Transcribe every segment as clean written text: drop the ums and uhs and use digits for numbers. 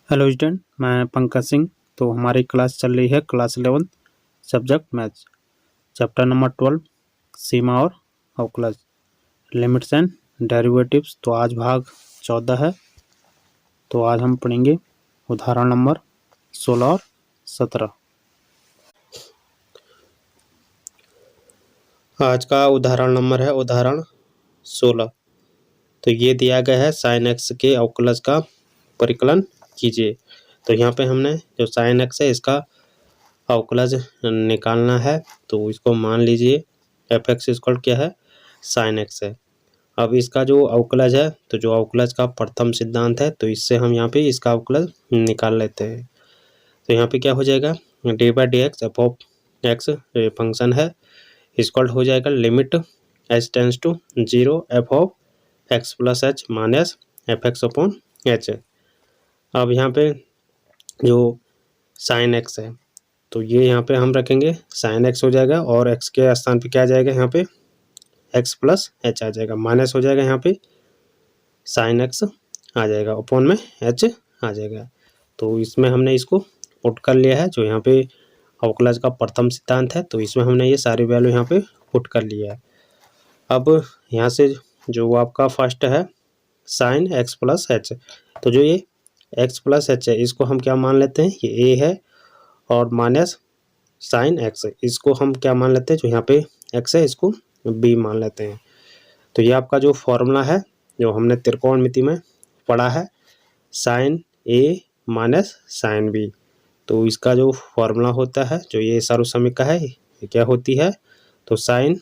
Hello student, मैं पंकज सिंह। तो हमारी क्लास चल रही है class 11 subject maths, chapter number 12 सीमा और अवकलज, लिमिट्स एंड डेरिवेटिव्स। तो आज भाग 14 है। तो आज हम पढ़ेंगे उदाहरण नंबर 16 और 17। आज का उदाहरण नंबर है उदाहरण 16। तो ये दिया गया है साइन एक्स के अवकलज का परिकलन कीजिए। तो यहाँ पे हमने जो साइन एक्स है इसका अवकलज निकालना है। तो इसको मान लीजिए एफ एक्स इक्वल क्या है, साइन एक्स है। अब इसका जो अवकलज है, तो जो अवकलज का प्रथम सिद्धांत है, तो इससे हम यहाँ पे इसका अवकलज निकाल लेते हैं। तो यहाँ पे क्या हो जाएगा, d by d x f of x function है, इक्वल हो जाएगा limit h tends to 0 f of x plus h minus f x upon h. अब यहाँ पे जो साइन एक्स है, तो ये यहाँ पे हम रखेंगे साइन एक्स हो जाएगा, और एक्स के स्थान पे क्या आ जाएगा, यहाँ पे एक्स प्लस एच आ जाएगा, माइनस हो जाएगा, यहाँ पे साइन एक्स आ जाएगा, अपॉन में एच आ जाएगा। तो इसमें हमने इसको पुट कर लिया है, जो यहाँ पे अवकलज का प्रथम सिद्धांत है, तो इसमें हमने ये सारी वैल्यू यहाँ पे पुट कर लिया है। अब यहाँ से जो आपका फर्स्ट है साइन एक्स प्लस एच, तो जो ये एक्स प्लस एच है इसको हम क्या मान लेते हैं, ये ए है, और माइनस साइन एक्स इसको हम क्या मान लेते हैं, जो यहाँ पे एक्स है इसको बी मान लेते हैं। तो ये आपका जो फॉर्मूला है, जो हमने त्रिकोणमिति में पढ़ा है, sign A minus sine B, तो इसका जो फॉर्मूला होता है, जो ये सर्वसमीका है, ये क्या होती है, तो sine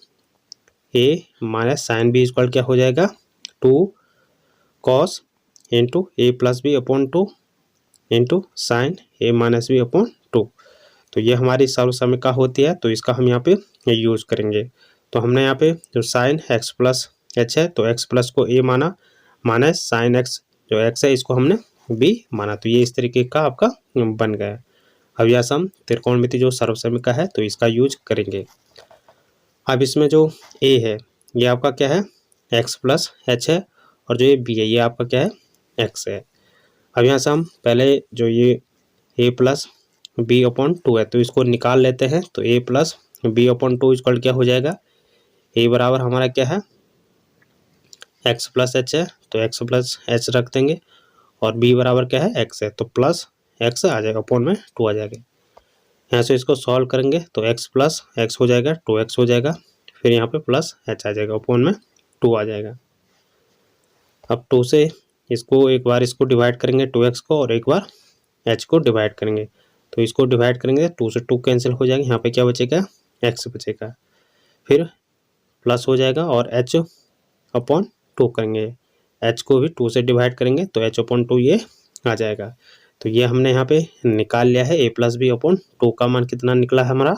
A minus sine B equal क्या हो जाएगा, 2 cos into A plus B upon 2 into sine A minus B upon 2। तो ये हमारी सर्वसमीका होती है, तो इसका हम यहाँ पे यूज़ करेंगे। तो हमने यहाँ पे जो साइन एक्स प्लस एच है, तो एक्स प्लस को ए माना, माइनस साइन एक्स जो एक्स है इसको हमने बी माना। तो ये इस तरीके का आपका बन गया। अब यहाँ से हम त्रिकोणमिति जो सर्वसमीका है, तो इसका यूज करेंगे। अब इसमें जो ए है ये आपका क्या है, एक्स प्लस एच है, और जो ये बी है ये आपका क्या है, एक्स है। अब यहाँ से हम पहले जो ये ए प्लस बी अपॉन 2 है, तो इसको निकाल लेते हैं। तो ए प्लस बी अपॉन 2 इक्वल क्या हो जाएगा, ए बराबर हमारा क्या है, एक्स प्लस एच है, तो एक्स प्लस एच रख देंगे, और बी बराबर क्या है, एक्स है, तो प्लस एक्स आ जाएगा, अपॉन में 2 आ जाएगा। यहाँ से इसको सॉल्व करेंगे तो एक्स प्लस एक्स हो जाएगा, 2x हो जाएगा, फिर यहाँ पे प्लस एच आ जाएगा, अपॉन में 2 आ जाएगा। अब 2 से इसको एक बार इसको डिवाइड करेंगे 2x को, और एक बार h को डिवाइड करेंगे। तो इसको डिवाइड करेंगे 2 से 2 कैंसिल हो जाएगा, यहाँ पे क्या बचेगा, x बचेगा, फिर प्लस हो जाएगा, और h अपॉन 2 करेंगे, h को भी 2 से डिवाइड करेंगे तो h अपॉन 2 ये आ जाएगा। तो ये हमने यहाँ पे निकाल लिया है, a प्लस बी अपॉन 2 का मान कितना निकला है हमारा,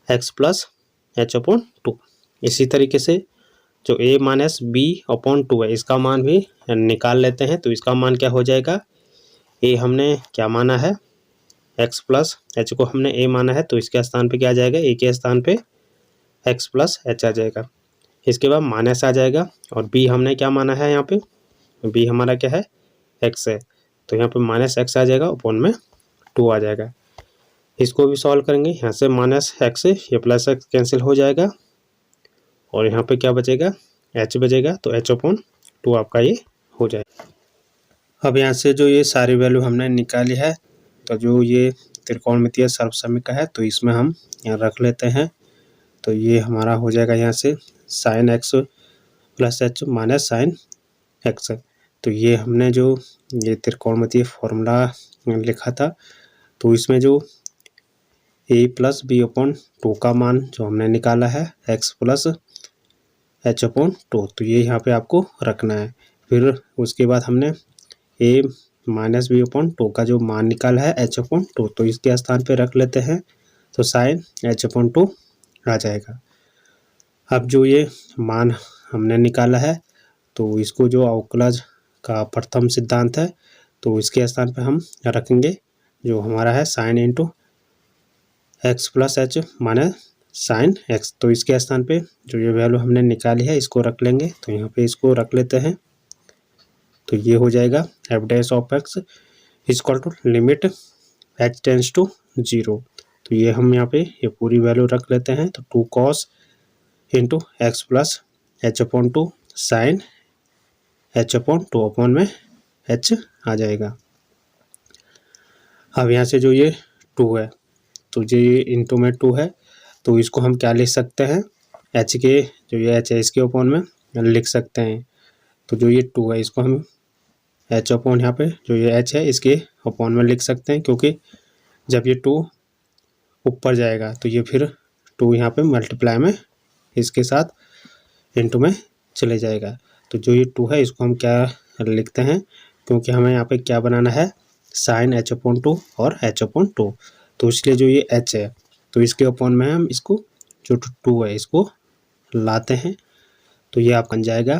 x प्लस एच अपॉन 2। इसी तरीके से जो a माइनस बी अपॉन 2 है इसका मान भी निकाल लेते हैं। तो इसका मान क्या हो जाएगा, a हमने क्या माना है, x प्लस एच को हमने a माना है, तो इसके स्थान पे क्या आ जाएगा, a के स्थान पे x प्लस एच आ जाएगा, इसके बाद माइनस आ जाएगा, और b हमने क्या माना है, यहाँ पे b हमारा क्या है, x है, तो यहाँ पे माइनस एक्स आ जाएगा, अपॉन में 2 आ जाएगा। इसको भी सॉल्व करेंगे, यहाँ से माइनस एक्स से ये प्लस एक्स कैंसिल हो जाएगा, और यहाँ पे क्या बचेगा, h बचेगा, तो h अपॉन 2 आपका ये हो जाएगा। अब यहाँ से जो ये सारी वैल्यू हमने निकाली है, तो जो ये त्रिकोणमितीय सर्वसमीका है, तो इसमें हम यहाँ रख लेते हैं। तो ये हमारा हो जाएगा यहाँ से sine x plus h minus sine x. तो ये हमने जो ये त्रिकोणमितीय फॉर्मूला लिखा था, तो इसमें जो ए प्लस बी अपॉन 2 का मान जो हमने निकाला है, एक्स प्लस एच अपॉन 2, तो ये यहाँ पे आपको रखना है। फिर उसके बाद हमने ए माइनस बी अपॉन 2 का जो मान निकाला है, एच अपॉन 2, तो इसके स्थान पे रख लेते हैं, तो साइन एच अपॉन 2 आ जाएगा। अब जो ये मान हमने निकाला है, तो इसको जो अवकलज का प्रथम सिद्धांत है, तो इसके स्थान पे हम रखेंगे जो हमारा है sine into x plus h minus sine x. तो इसके स्थान पे जो ये वैल्यू हमने निकाली है इसको रख लेंगे। तो यहाँ पे इसको रख लेते हैं, तो ये हो जाएगा f dash of x equal to limit h tends to 0। तो ये हम यहाँ पे ये पूरी वैल्यू रख लेते हैं। तो 2 cos into x plus h upon 2 sine h upon 2 upon में h आ जाएगा। अब यहाँ से जो ये 2 है तो ये इंटू में 2 है, तो इसको हम क्या लिख सकते हैं, h के जो ये h है इसके अपॉन में लिख सकते हैं। तो जो ये 2 है इसको हम h अपॉन यहाँ पे जो ये h है इसके अपॉन में लिख सकते हैं, क्योंकि जब ये 2 ऊपर जाएगा तो ये फिर 2 यहाँ पे मल्टीप्लाई में इसके साथ इंटू में चले जाएगा। तो जो ये 2 है इसको हम क्या लिखते हैं, क्योंकि हमें यहाँ पे क्या बनाना है, साइन h अपॉन 2 और h अपॉन 2। तो इसलिए जो ये h है तो इसके अपॉन में हम इसको जो 2 है इसको लाते हैं। तो ये आप बन जाएगा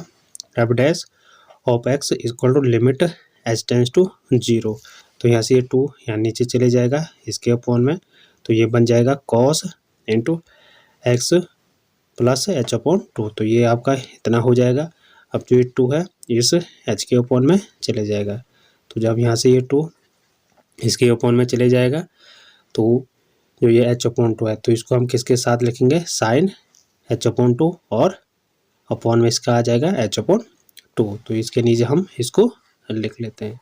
f dash of x equal to limit h tends to 0। तो यहाँ से ये 2 यहाँ नीचे चले जाएगा इसके अपॉन में, तो ये बन जाएगा cos into x plus h upon 2। तो ये आपका इतना हो जाएगा। अब जो ये 2 है इस h के अपॉन में चले जाएगा, तो जब यहाँ से ये 2 इसके अपॉन में चले जाएगा तो जो ये h अपॉन 2 है तो इसको हम किसके साथ लिखेंगे, साइन h अपॉन 2 और अपॉन में इसका आ जाएगा h अपॉन 2। तो इसके नीचे हम इसको लिख लेते हैं।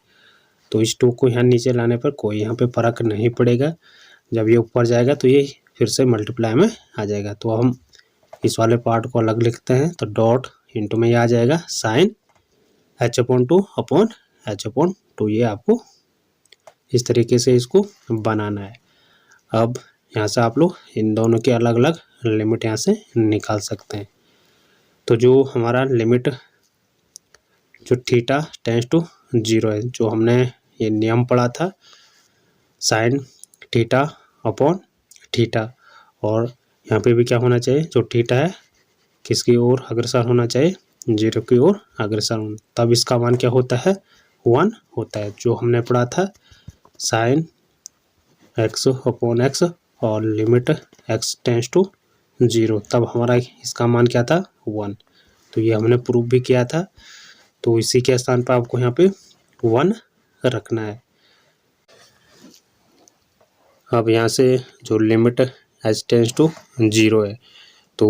तो इस 2 को यहाँ नीचे लाने पर कोई यहाँ पे फर्क नहीं पड़ेगा, जब ये ऊपर जाएगा तो ये फिर से मल्टीप्लाई में आ जाएगा। तो हम इस वाले पार्ट को अलग लिखते हैं, तो डॉट इंटू में ये आ जाएगा sine h upon 2 upon h upon 2। ये आपको इस तरीके से इसको बनाना है। अब यहाँ से आप लोग इन दोनों के अलग अलग लिमिट यहाँ से निकाल सकते हैं। तो जो हमारा लिमिट जो थीटा टेंस टू 0 है, जो हमने ये नियम पढ़ा था साइन थीटा अपॉन थीटा, और यहाँ पे भी क्या होना चाहिए, जो थीटा है किसकी ओर अग्रसर होना चाहिए, 0 की ओर अग्रसर होना, तब इसका मान क्या होता है, 1 होता है। जो हमने पढ़ा था साइन एक्स अपॉन एक्स और लिमिट एक्स टेंस टू 0, तब हमारा इसका मान क्या था, 1। तो ये हमने प्रूफ भी किया था। तो इसी के स्थान पर आपको यहाँ पे 1 रखना है। अब यहाँ से जो लिमिट h टेंस टू 0 है तो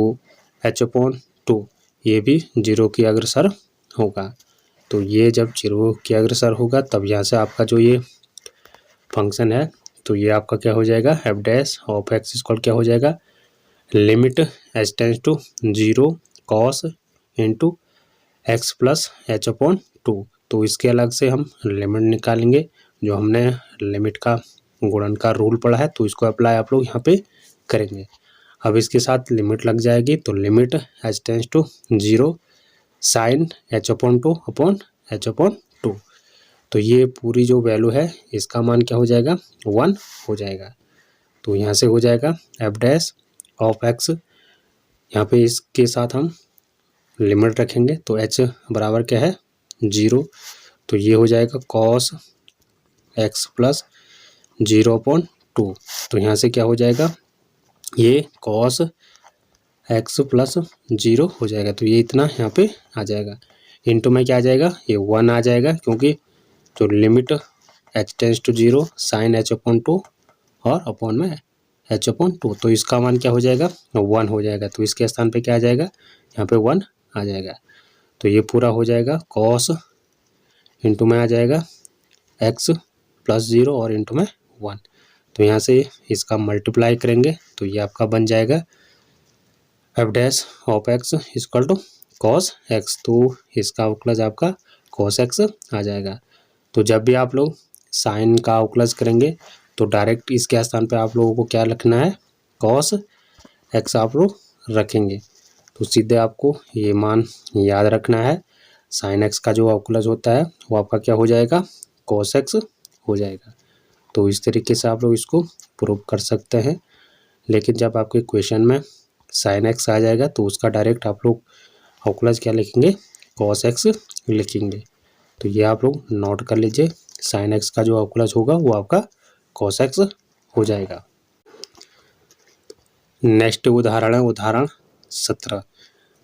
h अपॉन 2 ये भी 0 की अग्रसर होगा। तो ये जब 0 की अग्रसर होगा तब यहाँ से आपका जो ये फंक्शन है तो ये आपका क्या हो जाएगा, f dash of x equal क्या हो जाएगा, limit h tends to 0 cos into x plus h upon 2। तो इसके अलग से हम लिमिट निकालेंगे, जो हमने लिमिट का गुणन का रूल पढ़ा है, तो इसको अप्लाई आप लोग यहाँ पे करेंगे। अब इसके साथ लिमिट लग जाएगी, तो limit h tends to 0 sine h upon 2 upon h upon 2। तो ये पूरी जो वैल्यू है इसका मान क्या हो जाएगा, 1 हो जाएगा। तो यहाँ से हो जाएगा एफ डैश ऑफ एक्स, यहाँ पे इसके साथ हम लिमिट रखेंगे तो h बराबर क्या है, 0। तो ये हो जाएगा कॉस एक्स प्लस 0 अपॉन 2। तो यहाँ से क्या हो जाएगा, ये कॉस एक्स प्लस 0 हो जाएगा। तो ये इतना यहाँ पे आ जाएगा, इंटू में क्या आ जाएगा, ये 1 आ जाएगा, क्योंकि जो limit h tends to 0 sine h upon 2 और अपॉन में h अपॉन 2, तो इसका मान क्या हो जाएगा, 1 हो जाएगा। तो इसके स्थान पे क्या आ जाएगा, यहाँ पे 1 आ जाएगा। तो ये पूरा हो जाएगा कॉस इंटू में आ जाएगा x प्लस 0 और इंटू में 1। तो यहाँ से इसका मल्टीप्लाई करेंगे तो ये आपका बन जाएगा f dash of x equal to cos x. तो इसका अवकलज आपका कॉस एक्स आ जाएगा। तो जब भी आप लोग साइन का अवकलज करेंगे तो डायरेक्ट इसके स्थान पे आप लोगों को क्या रखना है, कॉस एक्स आप लोग रखेंगे। तो सीधे आपको ये मान याद रखना है, साइन एक्स का जो अवकलज होता है वो आपका क्या हो जाएगा, कॉस एक्स हो जाएगा। तो इस तरीके से आप लोग इसको प्रूव कर सकते हैं। लेकिन जब आपके क्वेश्चन में साइन एक्स आ जाएगा तो उसका डायरेक्ट आप लोग अवकलज क्या लिखेंगे, कॉस एक्स लिखेंगे। तो ये आप लोग नोट कर लीजिए, साइन एक्स का जो अवकलज होगा वो आपका कॉस एक्स हो जाएगा। नेक्स्ट उदाहरण है उदाहरण 17।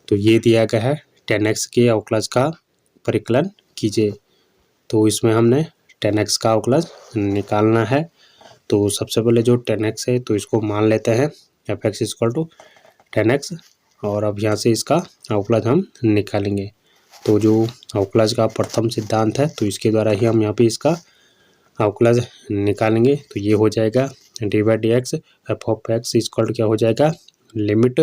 तो ये दिया गया है tan x के अवकलज का परिकलन कीजिए। तो इसमें हमने 10x का अवकलज निकालना है। तो सबसे पहले जो 10x है तो इसको मान लेते हैं f(x = 10x) और अब यहाँ से इसका अवकलज हम निकालेंगे। तो जो अवकलज का प्रथम सिद्धांत है तो इसके द्वारा ही हम यहाँ पे इसका अवकलज निकालेंगे। तो ये हो जाएगा dy/dx f(x) = क्या हो जाएगा, limit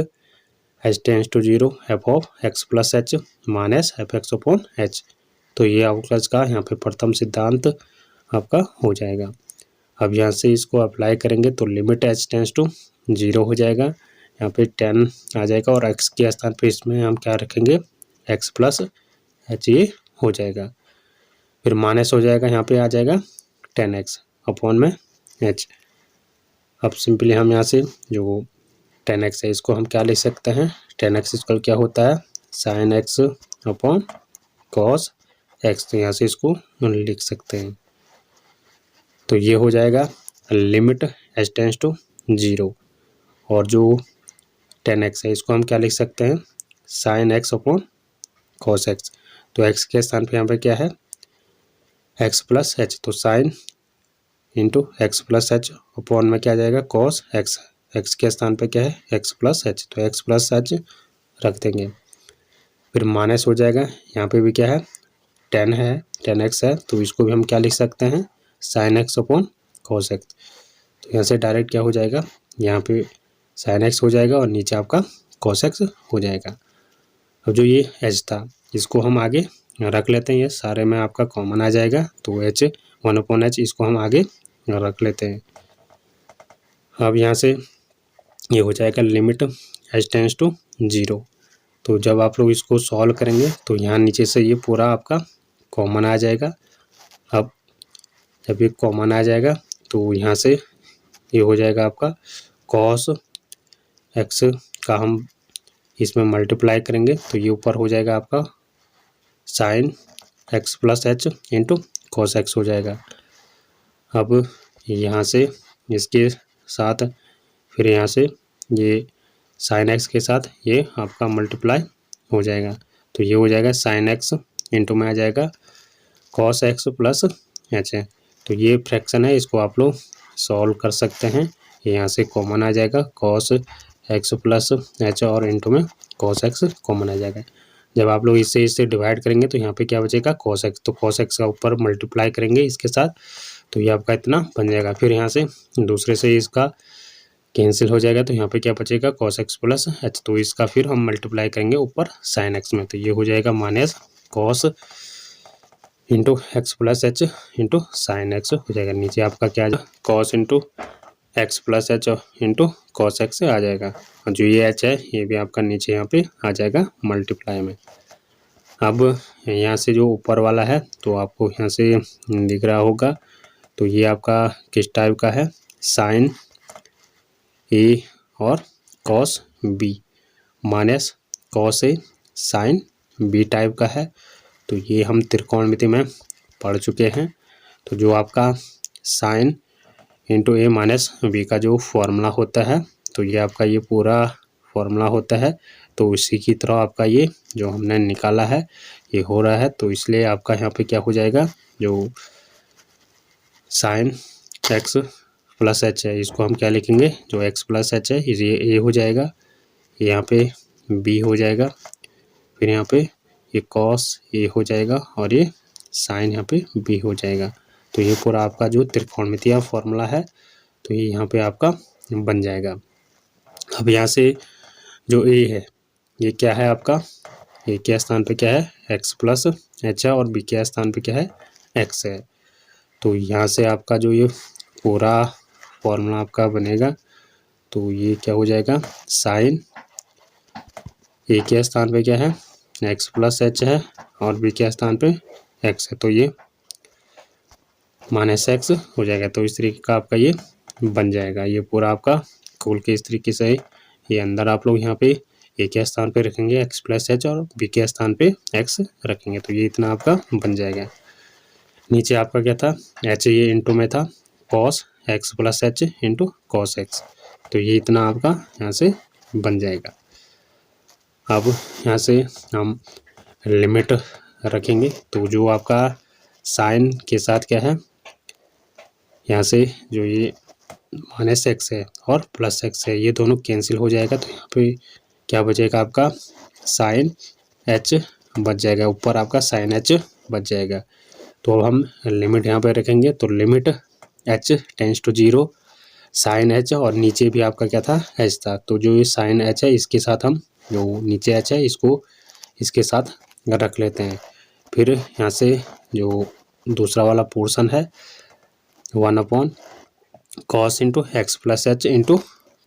h tends to 0 f(x + h) minus f(x/h)। तो ये अवकलज का यहाँ पे प्रथम सिद्धांत आपका हो जाएगा। अब यहाँ से इसको अप्लाई करेंगे तो लिमिट h टेंड्स टू 0 हो जाएगा, यहाँ पे 10 आ जाएगा और x के स्थान पे इसमें हम क्या रखेंगे, x + h ये हो जाएगा। फिर माइनस हो जाएगा, यहाँ पे आ जाएगा 10x अपॉन में h। अब सिंपली हम यहाँ से जो 10x है इसको हम क्या लिख सकते हैं, 10x = क्या होता है, sin x upon cos x। तो यहाँ से इसको लिख सकते हैं। तो ये हो जाएगा लिमिट h टेंड्स टू 0 और जो 10x है इसको हम क्या लिख सकते हैं, sin x upon cos x। तो x के स्थान पे यहाँ पे क्या है, x + h। तो sin × x + h अपॉन में क्या आ जाएगा, cos x। x के स्थान पे क्या है, x + h। तो x + h रख देंगे। फिर माइनस हो जाएगा, यहाँ पे भी क्या है, 10x है तो इसको भी हम क्या लिख सकते हैं, sin x upon cos x। तो यहाँ से डायरेक्ट क्या हो जाएगा, यहाँ पे sin x हो जाएगा और नीचे आपका cos x हो जाएगा। अब जो ये h था इसको हम आगे रख लेते हैं, ये सारे में आपका कॉमन आ जाएगा। तो h 1/h इसको हम आगे रख लेते हैं। अब यहाँ से ये हो जाएगा लिमिट h टेंड्स टू 0। तो जब आप लोग इसको सॉल्व करेंगे तो यहाँ नीचे से ये पूरा आपका कॉमन आ जाएगा। अब जब ये कॉमन आ जाएगा तो यहाँ से ये हो जाएगा आपका cos x का हम इसमें मल्टीप्लाई करेंगे तो ये ऊपर हो जाएगा आपका sin x + h into cos x हो जाएगा। अब यहाँ से इसके साथ फिर यहाँ से ये sin x के साथ ये आपका मल्टीप्लाई हो जाएगा। तो ये हो जाएगा sin x इंटू में आ जाएगा cos x + h है। तो ये फ्रैक्शन है, इसको आप लोग सॉल्व कर सकते हैं। यहाँ से कॉमन आ जाएगा cos x + h और इंटू में cos x कॉमन आ जाएगा। जब आप लोग इससे डिवाइड करेंगे तो यहाँ पे क्या बचेगा, cos x। तो cos x का ऊपर मल्टीप्लाई करेंगे इसके साथ तो ये आपका इतना बन जाएगा। फिर यहाँ से दूसरे से इसका कैंसिल हो जाएगा तो यहाँ पे क्या बचेगा, cos x + h। तो इसका फिर हम मल्टीप्लाई करेंगे ऊपर sin x में। तो ये हो जाएगा minus cos × x + h into sin x हो जाएगा। नीचे आपका क्या आ जाएगा, cos × x + h into cos x आ जाएगा। और जो ये h है ये भी आपका नीचे यहाँ पे आ जाएगा मल्टीप्लाई में। अब यहाँ से जो ऊपर वाला है तो आपको यहाँ से दिख रहा होगा, तो ये आपका किस टाइप का है, sin a और cos b minus cos a sin b type का है। तो ये हम त्रिकोणमिति में पढ़ चुके हैं। तो जो आपका sin × a माइनस b का जो फॉर्मूला होता है तो ये आपका ये पूरा फॉर्मूला होता है। तो इसी की तरह आपका ये जो हमने निकाला है ये हो रहा है। तो इसलिए आपका यहाँ पे क्या हो जाएगा, जो sin x + h है इसको हम क्या लिखेंगे, जो x + h है ये हो जाएगा, यहाँ पे b हो जाएगा, फिर यहाँ पे ये cos a हो जाएगा और ये sin यहाँ पे b हो जाएगा। तो ये पूरा आपका जो त्रिकोणमितीय फॉर्मूला है तो ये यहाँ पे आपका बन जाएगा। अब यहाँ से जो a है ये क्या है आपका, a के स्थान पे क्या है, x + h है और b के स्थान पे क्या है, x है। तो यहाँ से आपका जो ये पूरा फॉर्मूला आपका बनेगा तो ये क्या हो जाएगा, sin a के स्थान पे क्या है, x + h है और b के स्थान पे x है। तो ये -x हो जाएगा। तो इस तरीके का आपका ये बन जाएगा। ये पूरा आपका खोल के इस तरीके से ये अंदर आप लोग यहाँ पे a के स्थान पे रखेंगे x + h और b के स्थान पे x रखेंगे। तो ये इतना आपका बन जाएगा। नीचे आपका क्या था, h ये इंटू में था cos x + h into cos x। तो ये इतना आपका यहाँ से बन जाएगा। अब यहाँ से हम लिमिट रखेंगे तो जो आपका साइन के साथ क्या है, यहाँ से जो ये -x है और +x है ये दोनों कैंसिल हो जाएगा, तो यहाँ पे क्या बचेगा आपका साइन h बच जाएगा, ऊपर आपका साइन h बच जाएगा। तो अब हम लिमिट यहाँ पे रखेंगे, तो limit h tends to 0 sine h, और नीचे भी आपका क्या था h था, तो जो ये साइन h है इसके साथ हम जो नीचे h है इसको इसके साथ रख लेते हैं। फिर यहाँ से जो दूसरा वाला पोर्शन है 1 cos into x plus h into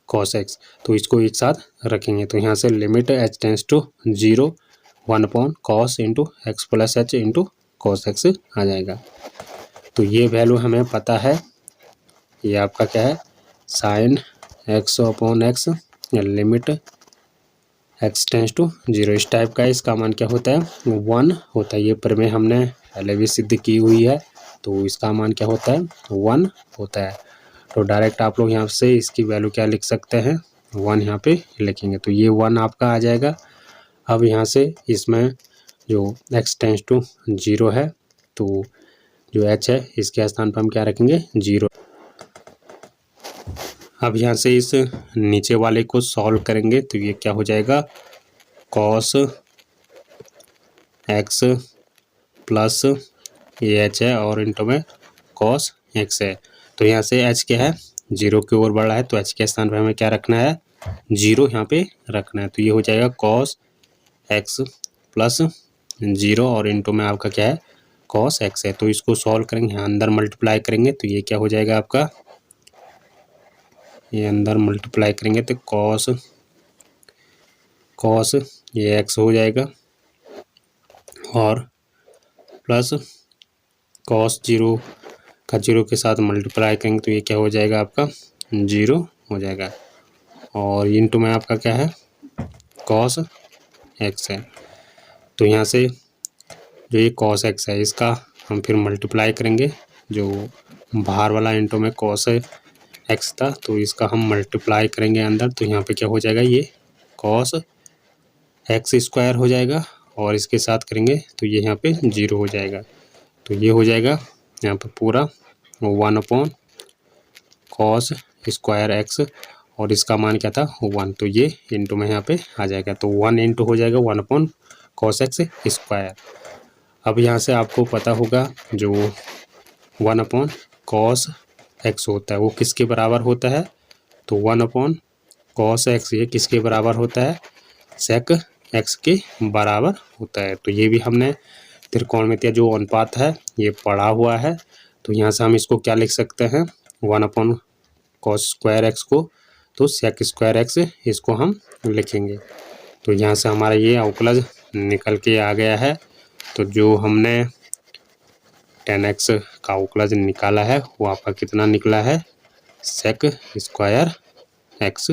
cos x, तो इसको एक साथ रखेंगे। तो यहाँ से limit h tends to 0 1 cos into x plus h into cos x आ जाएगा। तो ये वैल्यू हमें पता है, ये आपका क्या है sine x upon x limit x tends to 0 इस टाइप का। इसका मान क्या होता है 1 होता है, ये प्रमेय हमने पहले भी सिद्ध की हुई है, तो इसका मान क्या होता है 1 होता है। तो डायरेक्ट आप लोग यहाँ से इसकी वैल्यू क्या लिख सकते हैं 1 यहाँ पे लिखेंगे, तो ये 1 आपका आ जाएगा। अब यहाँ से इसमें जो x टेंड्स टू 0 है, तो जो h है इसके स्थान पर हम क्या रखेंगे 0। अब यहाँ से इस नीचे वाले को सॉल्व करेंगे, तो ये क्या हो जाएगा cos x प्लस ये h है और इंटू में cos x है। तो यहाँ से h क्या है 0 की ओर बढ़ रहा है, तो h के स्थान पर हमें क्या रखना है 0 यहाँ पे रखना है। तो ये हो जाएगा cos x प्लस 0 और इंटू में आपका क्या है cos x है। तो इसको सॉल्व करेंगे, यहाँ अंदर मल्टीप्लाई करेंगे, तो ये क्या हो जाएगा आपका, ये अंदर मल्टीप्लाई करेंगे तो cos ये x हो जाएगा और प्लस cos 0 का 0 के साथ मल्टीप्लाई करेंगे, तो ये क्या हो जाएगा आपका 0 हो जाएगा। और इंटू में आपका क्या है cos x है। तो यहाँ से जो ये cos x है इसका हम फिर मल्टीप्लाई करेंगे, जो बाहर वाला इंटू में cos x था, तो इसका हम मल्टीप्लाई करेंगे अंदर, तो यहाँ पे क्या हो जाएगा ये cos x स्क्वायर हो जाएगा और इसके साथ करेंगे तो ये यहाँ पे 0 हो जाएगा। तो ये हो जाएगा यहाँ पे पूरा 1 cos स्क्वायर x और इसका मान क्या था 1, तो ये इंटू में यहाँ पे आ जाएगा, तो 1 इंटू हो जाएगा 1 cos x स्क्वायर। अब यहाँ से आपको पता होगा जो 1 cos x होता है वो किसके बराबर होता है, तो 1 cos x ये किसके बराबर होता है sec x के बराबर होता है। तो ये भी हमने त्रिकोणमितीय जो अनुपात है ये पढ़ा हुआ है, तो यहाँ से हम इसको क्या लिख सकते हैं 1 cos स्क्वायर x को, तो sec स्क्वायर x इसको हम लिखेंगे। तो यहाँ से हमारा ये अवकलज निकल के आ गया है। तो जो हमने tan x का अवकलज निकाला है वो आपका कितना निकला है sec स्क्वायर x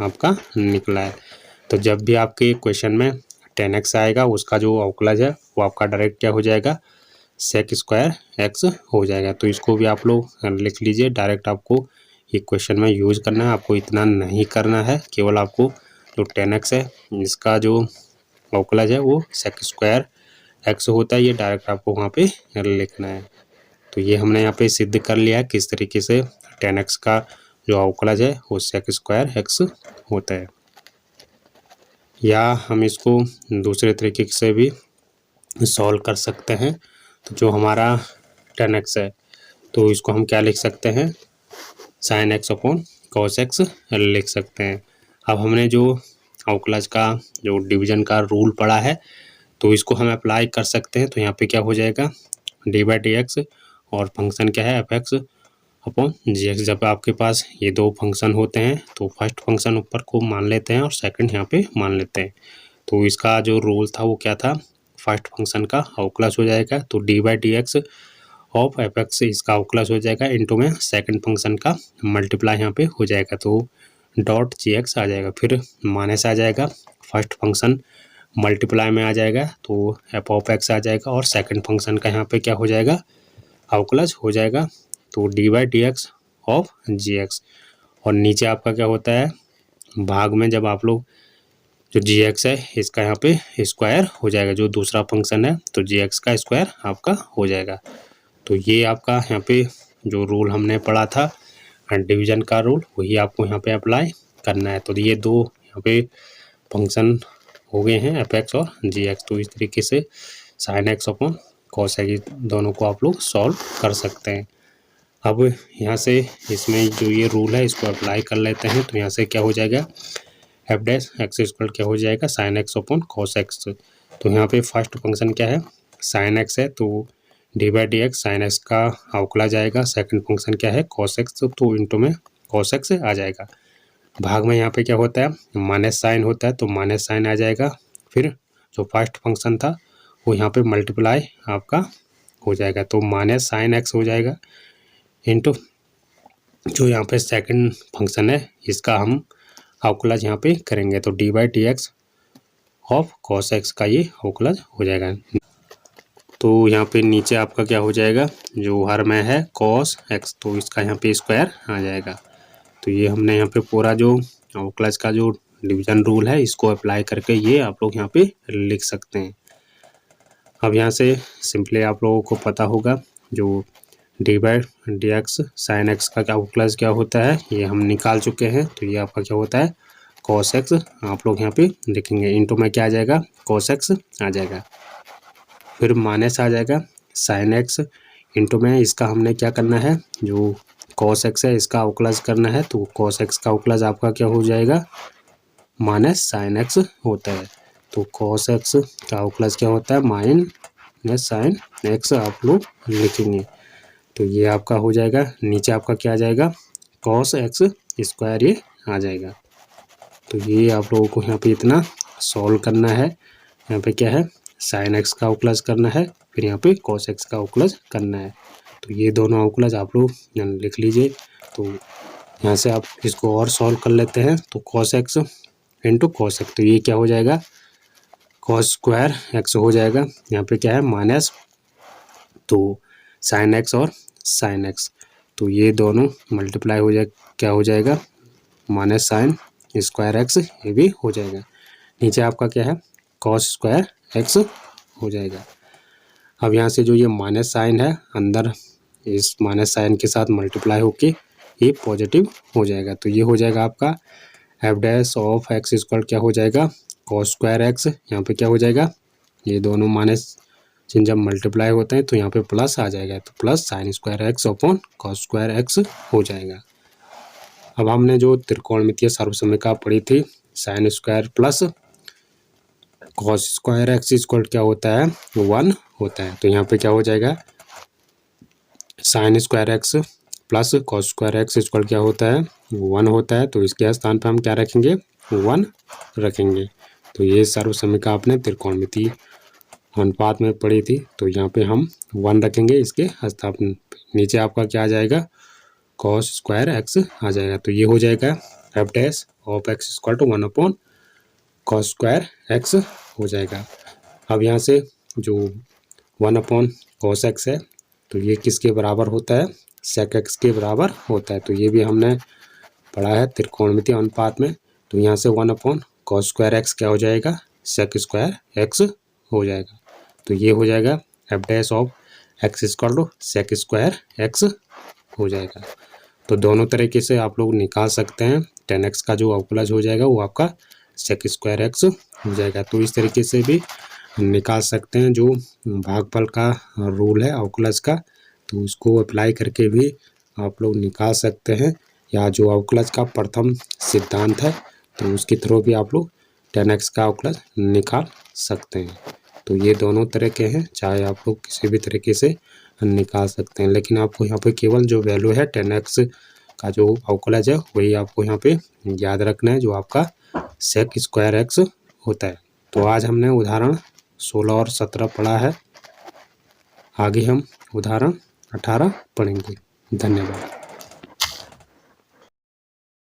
आपका निकला है। तो जब भी आपके क्वेश्चन में tan x आएगा उसका जो अवकलज है वो आपका डायरेक्ट क्या हो जाएगा sec स्क्वायर x हो जाएगा। तो इसको भी आप लोग लिख लीजिए, डायरेक्ट आपको ये क्वेश्चन में यूज करना है, आपको इतना नहीं करना है, केवल आपको जो tan x है इसका जो अवकलज है वो sec स्क्वायर x होता है, ये डायरेक्ट आपको वहाँ पे लिखना है। तो ये हमने यहाँ पे सिद्ध कर लिया है किस तरीके से tan x का जो अवकलज है वो sec स्क्वायर x होता है। या हम इसको दूसरे तरीके से भी सॉल्व कर सकते हैं। तो जो हमारा tan x है तो इसको हम क्या लिख सकते हैं sin x upon cos x लिख सकते हैं। अब हमने जो अवकलज का जो डिवीजन का रूल पढ़ा है तो इसको हम अप्लाई कर सकते हैं। तो यहाँ पे क्या हो जाएगा d/dx और फंक्शन क्या है f(x) अपॉन gx। जब आपके पास ये दो फंक्शन होते हैं तो फर्स्ट फंक्शन ऊपर को मान लेते हैं और सेकंड यहाँ पे मान लेते हैं। तो इसका जो रूल था वो क्या था, फर्स्ट फंक्शन का अवकलज हो जाएगा तो d/dx ऑफ f(x) इसका अवकलज हो जाएगा इनटू में सेकंड फंक्शन का मल्टीप्लाई यहाँ पे हो जाएगा, तो डॉट gx आ जाएगा। फिर माइनस आ जाएगा, फर्स्ट फंक्शन मल्टीप्लाई में आ जाएगा तो f(x) आ जाएगा और सेकंड फंक्शन का यहाँ पे क्या हो जाएगा अवकलज हो जाएगा, तो d/dx ऑफ gx। और नीचे आपका क्या होता है भाग में, जब आप लोग जो जी एक्स है इसका यहाँ पे स्क्वायर हो जाएगा, जो दूसरा फंक्शन है तो जी एक्स का स्क्वायर आपका हो जाएगा। तो ये आपका यहाँ पे जो रूल हमने पढ़ा था डिवीजन का रूल, वही आपको यहाँ पे अप्लाई करना है। तो ये दो यहाँ पे फंक्शन हो गए हैं एफ एक्स और जी एक्स। तो इस तरीके से sine x upon cos x दोनों को आप लोग सॉल्व कर सकते हैं। अब यहाँ से इसमें जो ये रूल है इसको अप्लाई कर लेते हैं। तो यहाँ से क्या हो जाएगा, एफ डैश एक्स स्क्वायर क्या हो जाएगा, sine x upon cos x. तो यहाँ पे फर्स्ट फंक्शन क्या है, साइन एक्स है, तो D by d x sine x का अवकला जाएगा। सेकंड फंक्शन क्या है, कॉस एक्स, तो इंटू में कॉस एक्स आ जाएगा। भाग में यहाँ पे क्या होता है, माइनस साइन होता है, तो माइनस साइन आ जाएगा। फिर जो फर्स्ट फंक्शन था वो यहाँ पे मल्टीप्लाई आपका हो जाएगा, तो माइनस साइन एक्स हो जाएगा इंटू जो यहाँ पे सेकंड फंक्शन है इसका हम अवकलज यहाँ पे करेंगे, तो D by d x of cos x का ये अवकलज हो जाएगा। तो यहाँ पे नीचे आपका क्या हो जाएगा, जो हर में है कॉस एक्स, तो इसका यहाँ पे स्क्वायर आ जाएगा। तो ये हमने यहाँ पे पूरा जो अवकलज का जो डिवीजन रूल है इसको अप्लाई करके ये आप लोग यहाँ पे लिख सकते हैं। अब यहाँ से सिंपली आप लोगों को पता होगा जो D by d x sine x का अवकलज क्या होता है ये हम निकाल चुके हैं। तो ये आपका क्या होता है, कॉस एक्स आप लोग यहाँ पे लिखेंगे, इंटू में क्या आ जाएगा, कॉस एक्स आ जाएगा। फिर माइनस आ जाएगा साइन एक्स, इंटू में इसका हमने क्या करना है, जो कॉस एक्स है इसका अवकलज करना है। तो कॉस एक्स का अवकलज आपका क्या हो जाएगा, माइनस साइन एक्स होता है। तो कॉस एक्स का अवकलज क्या होता है, माइनस साइन एक्स आप लोग लिखेंगे। तो ये आपका हो जाएगा, नीचे आपका क्या आ जाएगा, कॉस एक्स स्क्वायर ये आ जाएगा। तो ये आप लोगों को यहाँ पे इतना सॉल्व करना है। यहाँ पे क्या है, साइन एक्स का अवकलज करना है, फिर यहाँ पे कॉस एक्स का अवकलज करना है। तो ये दोनों अवकलज आप लोग लिख लीजिए। तो यहाँ से आप इसको और सॉल्व कर लेते हैं, तो cos x into cos x, तो ये क्या हो जाएगा, कॉस स्क्वायर एक्स हो जाएगा। यहाँ पे क्या है माइनस, तो साइन एक्स और साइन एक्स, तो ये दोनों मल्टीप्लाई हो जाए, क्या हो जाएगा, माइनस साइन स्क्वायर एक्स ये भी हो जाएगा। नीचे आपका क्या है, कॉस स्क्वायर एक्स हो जाएगा। अब यहाँ से जो ये माइनस साइन है अंदर इस माइनस साइन के साथ मल्टीप्लाई होके ये पॉजिटिव हो जाएगा। तो ये हो जाएगा आपका F dash of x square क्या हो जाएगा, कॉस स्क्वायर एक्स। यहाँ पे क्या हो जाएगा, ये दोनों माइनस चिन्ह जब मल्टीप्लाई होते हैं तो यहाँ पे प्लस आ जाएगा, तो plus sine square x upon cos square x हो जाएगा। अब हमने जो त्रिकोणमितीय सर्वसमीकरण पढ़ी थी, sine square plus cos square x equal क्या होता है, 1 होता है। तो यहाँ पे क्या हो जाएगा, sine square x plus cos square x equal क्या होता है, 1 होता है। तो इसके स्थान पर हम क्या रखेंगे, 1 रखेंगे। तो ये सर्वसमीकरण आपने त्रिकोणमितीय अनुपात में पढ़ी थी, तो यहाँ पे हम 1 रखेंगे इसके स्थान। नीचे आपका क्या आ जाएगा, कॉस स्क्वायर एक्स आ जाएगा। तो ये हो जाएगा f dash of x square to 1 upon cos square x हो जाएगा। अब यहाँ से जो 1 अपॉन कॉस एक्स है तो ये किसके बराबर होता है, सेक एक्स के बराबर होता है। तो ये भी हमने पढ़ा है त्रिकोणमितीय अनुपात में। तो यहाँ से 1 अपॉन कॉस स्क्वायर एक्स क्या हो जाएगा, सेक स्क्वायर एक्स हो जाएगा। तो ये हो जाएगा f dash of x square to sec square x हो जाएगा। तो दोनों तरीके से आप लोग निकाल सकते हैं। 10x का जो अवकलज हो जाएगा वो आपका सेक स्क्वायर एक्स हो जाएगा। तो इस तरीके से भी निकाल सकते हैं जो भागफल का रूल है अवकलज का, तो उसको अप्लाई करके भी आप लोग निकाल सकते हैं। या जो अवकलज का प्रथम सिद्धांत है तो उसके थ्रू भी आप लोग 10x का अवकलज निकाल सकते हैं। तो ये दोनों तरह के हैं, चाहे आप लोग किसी भी तरीके से निकाल सकते हैं। लेकिन आपको यहाँ पे केवल जो वैल्यू है 10x का जो अवकलज है वही आपको यहाँ पे याद रखना है, जो आपका सेक स्क्वायर एक्स होता है। तो आज हमने उदाहरण 16 और 17 पढ़ा है, आगे हम उदाहरण 18 पढ़ेंगे। धन्यवाद।